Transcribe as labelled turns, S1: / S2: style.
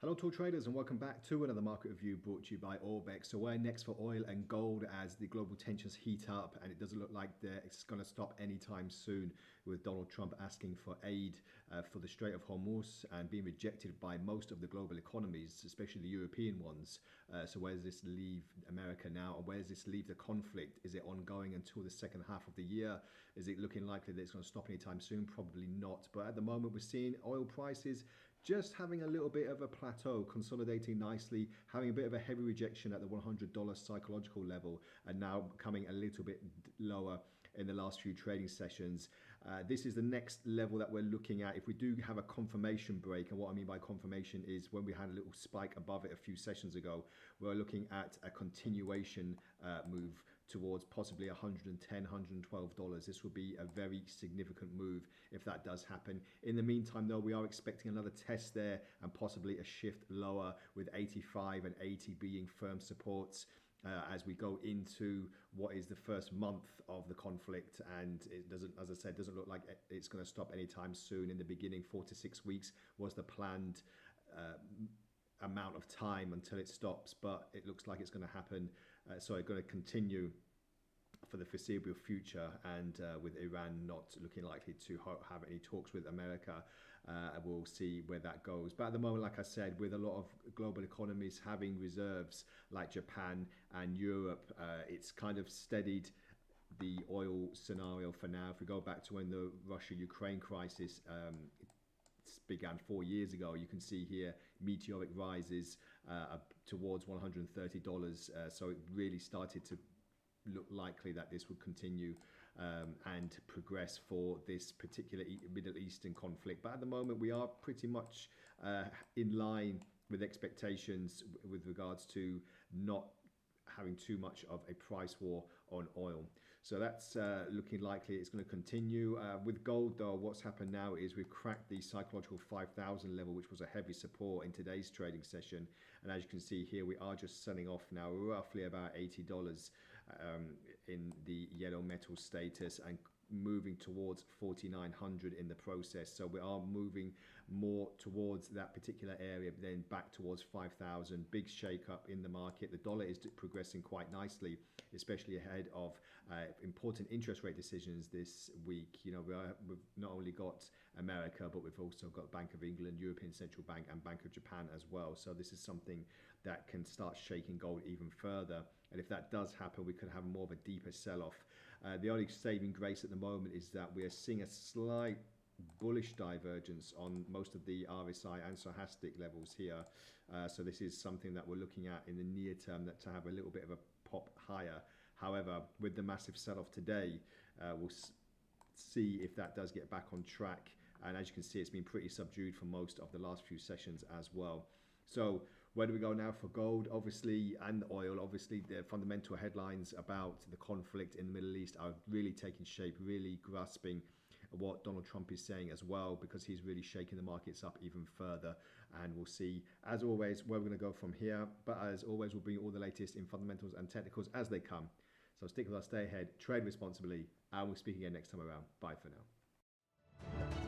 S1: Hello tool traders and welcome back to another market review brought to you by Orbex. So we're next for oil and gold as the global tensions heat up, and it doesn't look like it's going to stop anytime soon, with Donald Trump asking for aid for the Strait of Hormuz and being rejected by most of the global economies, especially the European ones. So where does this leave America now, and where does this leave the conflict? Is it ongoing until the second half of the year? Is it looking likely that it's going to stop anytime soon? Probably not. But at the moment we're seeing oil prices just having a little bit of a plateau, consolidating nicely, having a bit of a heavy rejection at the $100 psychological level, and now coming a little bit lower in the last few trading sessions. This is the next level that we're looking at. If we do have a confirmation break, and what I mean by confirmation is when we had a little spike above it a few sessions ago, we're looking at a continuation move towards possibly $110, $112. This will be a very significant move if that does happen. In the meantime, though, we are expecting another test there and possibly a shift lower, with 85 and 80 being firm supports as we go into what is the first month of the conflict. And it doesn't, as I said, doesn't look like it's going to stop anytime soon. In the beginning, 4 to 6 weeks was the planned amount of time until it stops, but it looks like it's going to happen. So it's going to continue for the foreseeable future, and with Iran not looking likely to have any talks with America, we'll see where that goes. But at the moment, like I said, with a lot of global economies having reserves like Japan and Europe, it's kind of steadied the oil scenario for now. If we go back to when the Russia-Ukraine crisis began 4 years ago, you can see here meteoric rises towards $130. So it really started to look likely that this would continue and progress for this particular Middle Eastern conflict. But at the moment, we are pretty much in line with expectations with regards to not having too much of a price war on oil. So that's looking likely it's going to continue. With gold, though, what's happened now is we've cracked the psychological 5,000 level, which was a heavy support in today's trading session. And as you can see here, we are just selling off now roughly about $80 in the yellow metal status, and moving towards 4,900 in the process. So we are moving more towards that particular area, then back towards 5,000. Big shake up in the market. The dollar is progressing quite nicely, especially ahead of important interest rate decisions this week. You know, we've not only got America, but we've also got Bank of England, European Central Bank, and Bank of Japan as well. So this is something that can start shaking gold even further. And if that does happen, we could have more of a deeper sell-off. The only saving grace at the moment is that we are seeing a slight bullish divergence on most of the RSI and stochastic levels here. So this is something that we're looking at in the near term, that to have a little bit of a pop higher. However, with the massive sell-off today, we'll see if that does get back on track. And as you can see, it's been pretty subdued for most of the last few sessions as well. So where do we go now for gold, obviously, and oil? Obviously, the fundamental headlines about the conflict in the Middle East are really taking shape, really grasping what Donald Trump is saying as well, because he's really shaking the markets up even further. And we'll see, as always, where we're going to go from here. But as always, we'll bring you all the latest in fundamentals and technicals as they come. So stick with us, stay ahead, trade responsibly, and we'll speak again next time around. Bye for now.